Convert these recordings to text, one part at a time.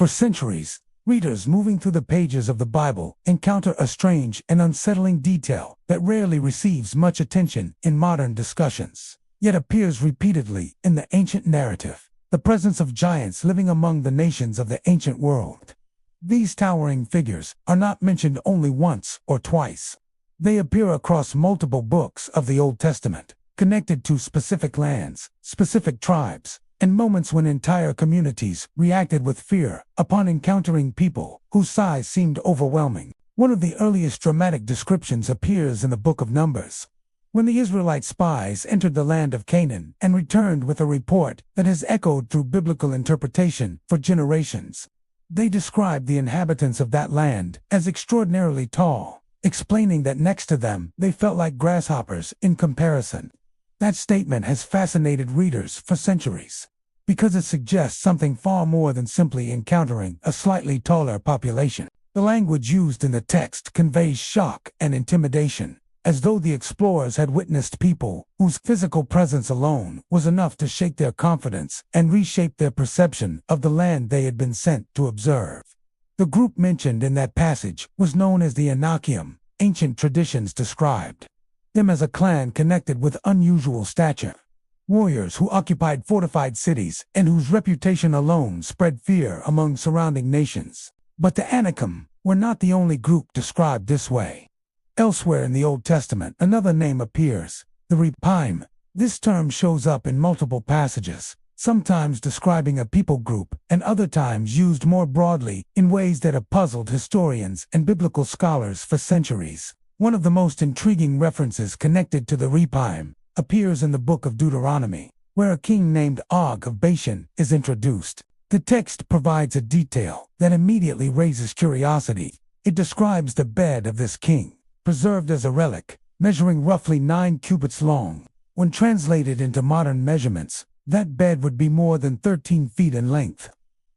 For centuries, readers moving through the pages of the Bible encounter a strange and unsettling detail that rarely receives much attention in modern discussions, yet appears repeatedly in the ancient narrative: the presence of giants living among the nations of the ancient world. These towering figures are not mentioned only once or twice. They appear across multiple books of the Old Testament, connected to specific lands, specific tribes, and moments when entire communities reacted with fear upon encountering people whose size seemed overwhelming. One of the earliest dramatic descriptions appears in the book of Numbers, when the Israelite spies entered the land of Canaan and returned with a report that has echoed through biblical interpretation for generations. They described the inhabitants of that land as extraordinarily tall, explaining that next to them they felt like grasshoppers in comparison. That statement has fascinated readers for centuries, because it suggests something far more than simply encountering a slightly taller population. The language used in the text conveys shock and intimidation, as though the explorers had witnessed people whose physical presence alone was enough to shake their confidence and reshape their perception of the land they had been sent to observe. The group mentioned in that passage was known as the Anakim. Ancient traditions described them as a clan connected with unusual stature, warriors who occupied fortified cities and whose reputation alone spread fear among surrounding nations. But the Anakim were not the only group described this way. Elsewhere in the Old Testament, another name appears: the Rephaim. This term shows up in multiple passages, sometimes describing a people group and other times used more broadly in ways that have puzzled historians and biblical scholars for centuries. One of the most intriguing references connected to the Rephaim appears in the book of Deuteronomy, where a king named Og of Bashan is introduced. The text provides a detail that immediately raises curiosity. It describes the bed of this king, preserved as a relic, measuring roughly 9 cubits long. When translated into modern measurements, that bed would be more than 13 feet in length.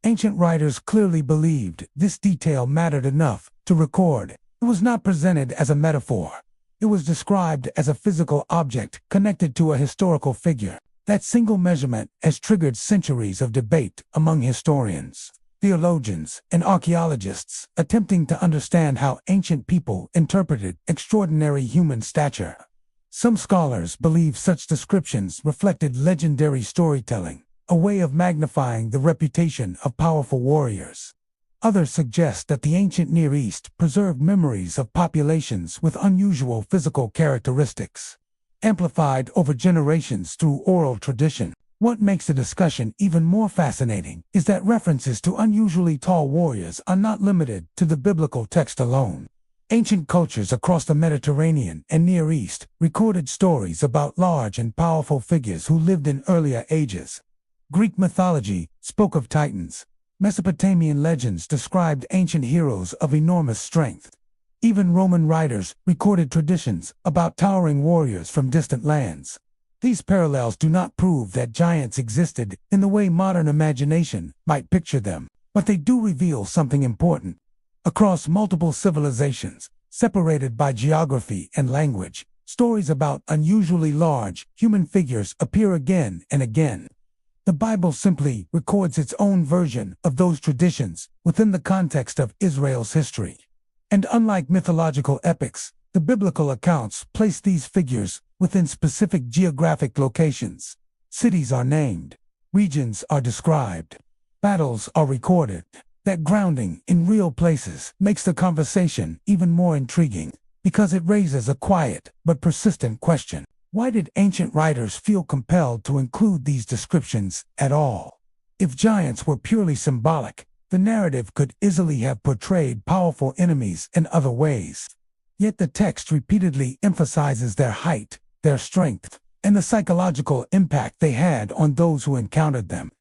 Ancient writers clearly believed this detail mattered enough to record. It was not presented as a metaphor. It was described as a physical object connected to a historical figure. That single measurement has triggered centuries of debate among historians, theologians, and archaeologists, attempting to understand how ancient people interpreted extraordinary human stature. Some scholars believe such descriptions reflected legendary storytelling, a way of magnifying the reputation of powerful warriors. Others suggest that the ancient Near East preserved memories of populations with unusual physical characteristics, amplified over generations through oral tradition. What makes the discussion even more fascinating is that references to unusually tall warriors are not limited to the biblical text alone. Ancient cultures across the Mediterranean and Near East recorded stories about large and powerful figures who lived in earlier ages. Greek mythology spoke of titans. Mesopotamian legends described ancient heroes of enormous strength. Even Roman writers recorded traditions about towering warriors from distant lands. These parallels do not prove that giants existed in the way modern imagination might picture them, but they do reveal something important. Across multiple civilizations, separated by geography and language, stories about unusually large human figures appear again and again. The Bible simply records its own version of those traditions within the context of Israel's history. And unlike mythological epics, the biblical accounts place these figures within specific geographic locations. Cities are named, regions are described, battles are recorded. That grounding in real places makes the conversation even more intriguing, because it raises a quiet but persistent question. Why did ancient writers feel compelled to include these descriptions at all? If giants were purely symbolic, the narrative could easily have portrayed powerful enemies in other ways. Yet the text repeatedly emphasizes their height, their strength, and the psychological impact they had on those who encountered them.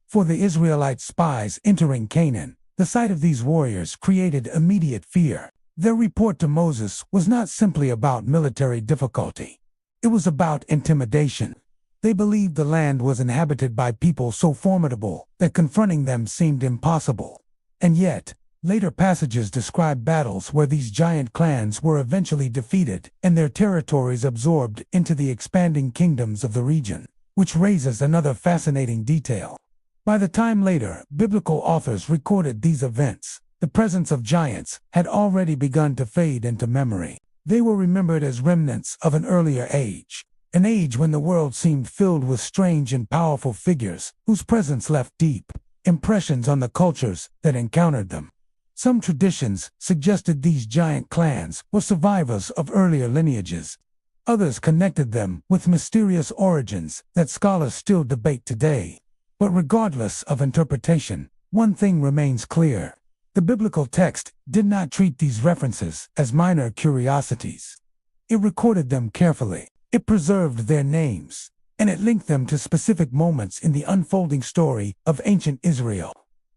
For the Israelite spies entering Canaan, the sight of these warriors created immediate fear. Their report to Moses was not simply about military difficulty. It was about intimidation. They believed the land was inhabited by people so formidable that confronting them seemed impossible. And yet, later passages describe battles where these giant clans were eventually defeated and their territories absorbed into the expanding kingdoms of the region, which raises another fascinating detail. By the time later biblical authors recorded these events, the presence of giants had already begun to fade into memory. They were remembered as remnants of an earlier age, an age when the world seemed filled with strange and powerful figures whose presence left deep impressions on the cultures that encountered them. Some traditions suggested these giant clans were survivors of earlier lineages. Others connected them with mysterious origins that scholars still debate today. But regardless of interpretation, one thing remains clear. The biblical text did not treat these references as minor curiosities. It recorded them carefully, it preserved their names, and it linked them to specific moments in the unfolding story of ancient Israel.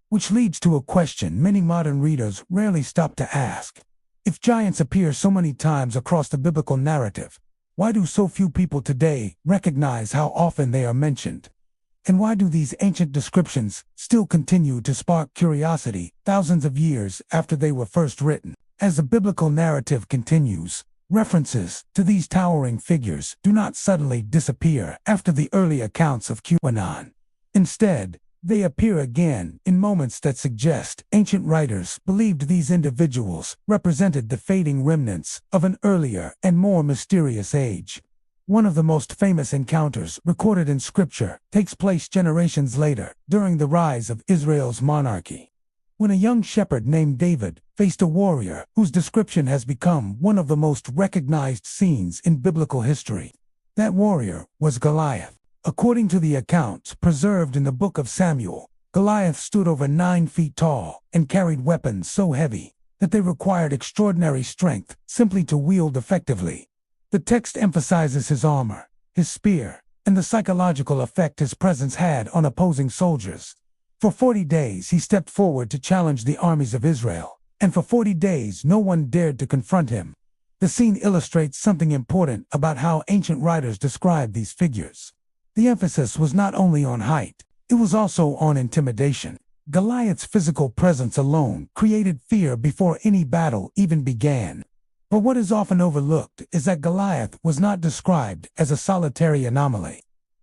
Which leads to a question many modern readers rarely stop to ask. If giants appear so many times across the biblical narrative, why do so few people today recognize how often they are mentioned? And why do these ancient descriptions still continue to spark curiosity thousands of years after they were first written? As the biblical narrative continues, references to these towering figures do not suddenly disappear after the early accounts of Canaan. Instead, they appear again in moments that suggest ancient writers believed these individuals represented the fading remnants of an earlier and more mysterious age. One of the most famous encounters recorded in Scripture takes place generations later, during the rise of Israel's monarchy, when a young shepherd named David faced a warrior whose description has become one of the most recognized scenes in biblical history. That warrior was Goliath. According to the accounts preserved in the book of Samuel, Goliath stood over 9 feet tall and carried weapons so heavy that they required extraordinary strength simply to wield effectively. The text emphasizes his armor, his spear, and the psychological effect his presence had on opposing soldiers. For 40 days he stepped forward to challenge the armies of Israel, and for 40 days no one dared to confront him. The scene illustrates something important about how ancient writers describe these figures. The emphasis was not only on height, it was also on intimidation. Goliath's physical presence alone created fear before any battle even began. But what is often overlooked is that Goliath was not described as a solitary anomaly.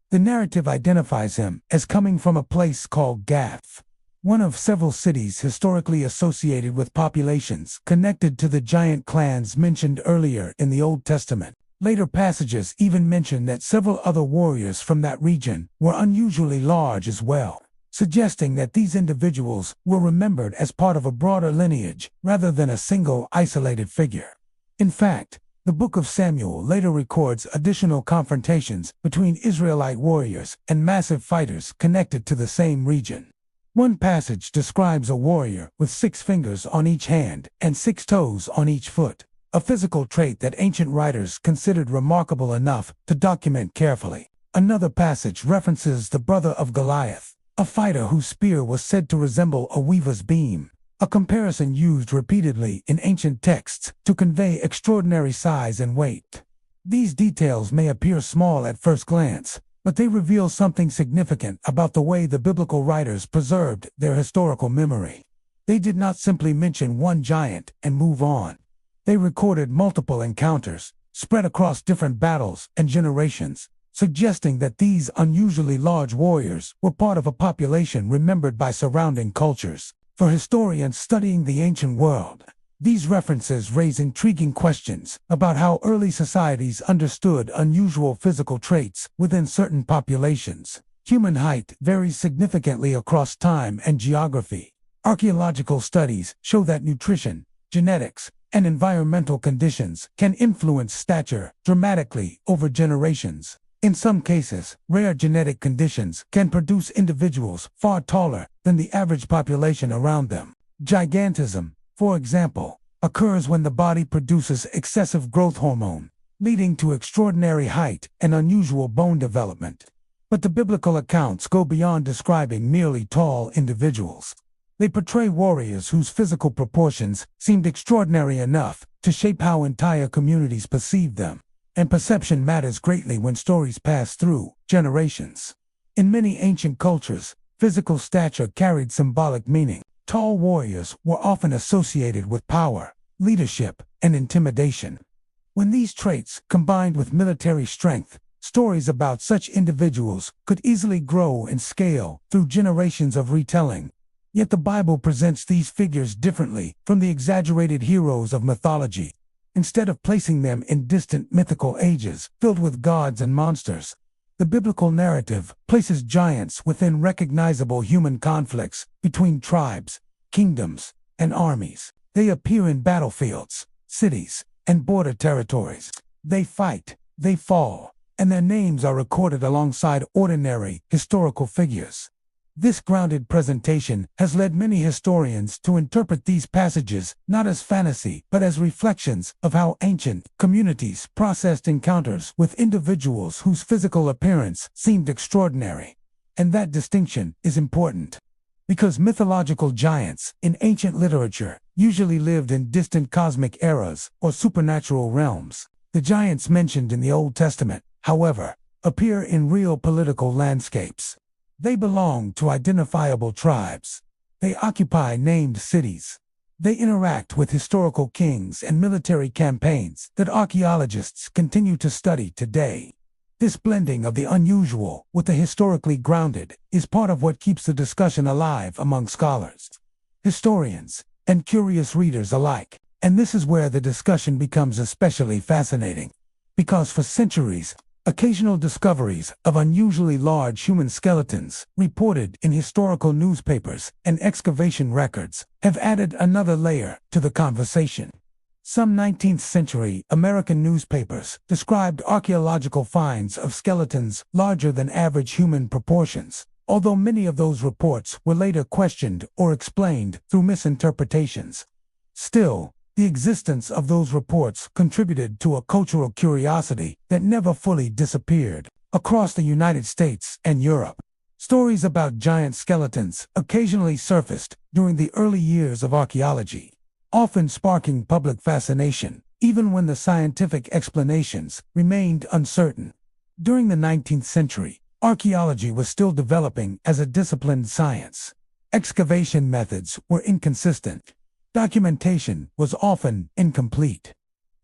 The narrative identifies him as coming from a place called Gath, one of several cities historically associated with populations connected to the giant clans mentioned earlier in the Old Testament. Later passages even mention that several other warriors from that region were unusually large as well, suggesting that these individuals were remembered as part of a broader lineage rather than a single isolated figure. In fact, the book of Samuel later records additional confrontations between Israelite warriors and massive fighters connected to the same region. One passage describes a warrior with 6 fingers on each hand and 6 toes on each foot, a physical trait that ancient writers considered remarkable enough to document carefully. Another passage references the brother of Goliath, a fighter whose spear was said to resemble a weaver's beam, a comparison used repeatedly in ancient texts to convey extraordinary size and weight. These details may appear small at first glance, but they reveal something significant about the way the biblical writers preserved their historical memory. They did not simply mention one giant and move on. They recorded multiple encounters, spread across different battles and generations, suggesting that these unusually large warriors were part of a population remembered by surrounding cultures. For historians studying the ancient world, these references raise intriguing questions about how early societies understood unusual physical traits within certain populations. Human height varies significantly across time and geography. Archaeological studies show that nutrition, genetics, and environmental conditions can influence stature dramatically over generations. In some cases, rare genetic conditions can produce individuals far taller than the average population around them. Gigantism, for example, occurs when the body produces excessive growth hormone, leading to extraordinary height and unusual bone development. But the biblical accounts go beyond describing merely tall individuals. They portray warriors whose physical proportions seemed extraordinary enough to shape how entire communities perceived them. And perception matters greatly when stories pass through generations. In many ancient cultures, physical stature carried symbolic meaning. Tall warriors were often associated with power, leadership, and intimidation. When these traits combined with military strength, Stories about such individuals could easily grow and scale through generations of retelling. Yet the Bible presents these figures differently from the exaggerated heroes of mythology. Instead of placing them in distant mythical ages filled with gods and monsters, the biblical narrative places giants within recognizable human conflicts between tribes, kingdoms, and armies. They appear in battlefields, cities, and border territories. They fight, they fall, and their names are recorded alongside ordinary historical figures. This grounded presentation has led many historians to interpret these passages not as fantasy but as reflections of how ancient communities processed encounters with individuals whose physical appearance seemed extraordinary. And that distinction is important, because mythological giants in ancient literature usually lived in distant cosmic eras or supernatural realms. The giants mentioned in the Old Testament, however, appear in real political landscapes. They belong to identifiable tribes. They occupy named cities. They interact with historical kings and military campaigns that archaeologists continue to study today. This blending of the unusual with the historically grounded is part of what keeps the discussion alive among scholars, historians, and curious readers alike. And this is where the discussion becomes especially fascinating, because for centuries, occasional discoveries of unusually large human skeletons reported in historical newspapers and excavation records have added another layer to the conversation. Some 19th century American newspapers described archaeological finds of skeletons larger than average human proportions, although many of those reports were later questioned or explained through misinterpretations. Still, the existence of those reports contributed to a cultural curiosity that never fully disappeared. Across the United States and Europe, stories about giant skeletons occasionally surfaced during the early years of archaeology, often sparking public fascination, even when the scientific explanations remained uncertain. During the 19th century, archaeology was still developing as a disciplined science. Excavation methods were inconsistent. Documentation was often incomplete,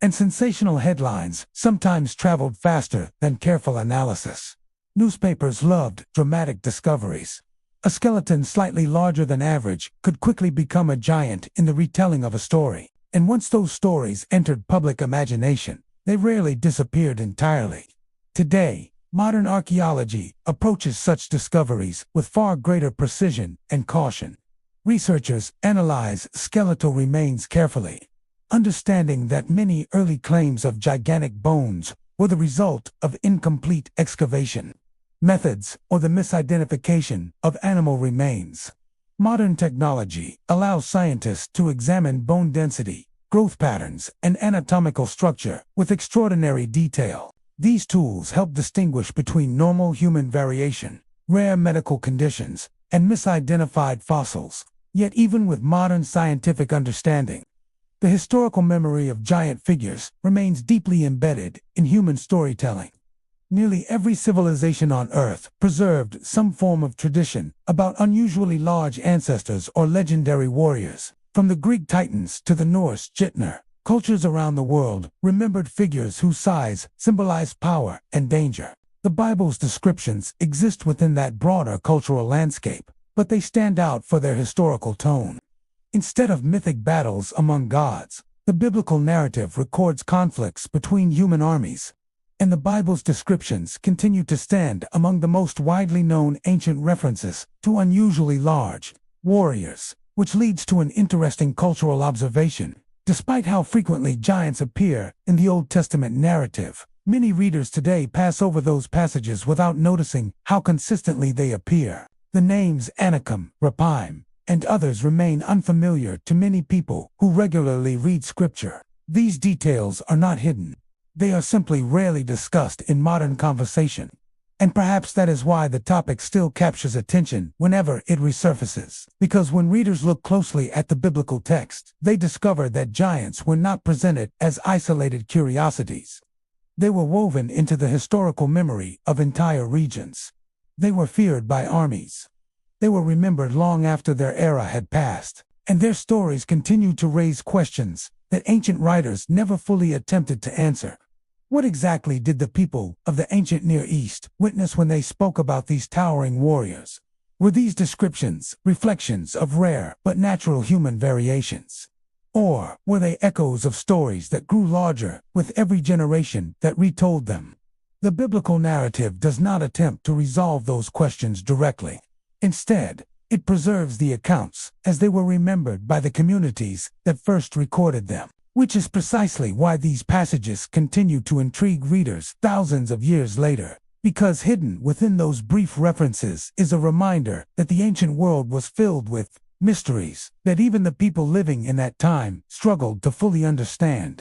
and sensational headlines sometimes traveled faster than careful analysis. Newspapers loved dramatic discoveries. A skeleton slightly larger than average could quickly become a giant in the retelling of a story, and once those stories entered public imagination, they rarely disappeared entirely. Today, modern archaeology approaches such discoveries with far greater precision and caution. Researchers analyze skeletal remains carefully, understanding that many early claims of gigantic bones were the result of incomplete excavation methods or the misidentification of animal remains. Modern technology allows scientists to examine bone density, growth patterns, and anatomical structure with extraordinary detail. These tools help distinguish between normal human variation, rare medical conditions, and misidentified fossils. Yet even with modern scientific understanding, the historical memory of giant figures remains deeply embedded in human storytelling. Nearly every civilization on Earth preserved some form of tradition about unusually large ancestors or legendary warriors. From the Greek Titans to the Norse Jitner, cultures around the world remembered figures whose size symbolized power and danger. The Bible's descriptions exist within that broader cultural landscape, but they stand out for their historical tone. Instead of mythic battles among gods, the biblical narrative records conflicts between human armies, and the Bible's descriptions continue to stand among the most widely known ancient references to unusually large warriors, which leads to an interesting cultural observation. Despite how frequently giants appear in the Old Testament narrative, many readers today pass over those passages without noticing how consistently they appear. The names Anakim, Rephaim, and others remain unfamiliar to many people who regularly read Scripture. These details are not hidden. They are simply rarely discussed in modern conversation. And perhaps that is why the topic still captures attention whenever it resurfaces. Because when readers look closely at the biblical text, they discover that giants were not presented as isolated curiosities. They were woven into the historical memory of entire regions. They were feared by armies. They were remembered long after their era had passed, and their stories continue to raise questions that ancient writers never fully attempted to answer. What exactly did the people of the ancient Near East witness when they spoke about these towering warriors? Were these descriptions reflections of rare but natural human variations? Or were they echoes of stories that grew larger with every generation that retold them? The biblical narrative does not attempt to resolve those questions directly. Instead, it preserves the accounts as they were remembered by the communities that first recorded them, which is precisely why these passages continue to intrigue readers thousands of years later, because hidden within those brief references is a reminder that the ancient world was filled with mysteries that even the people living in that time struggled to fully understand.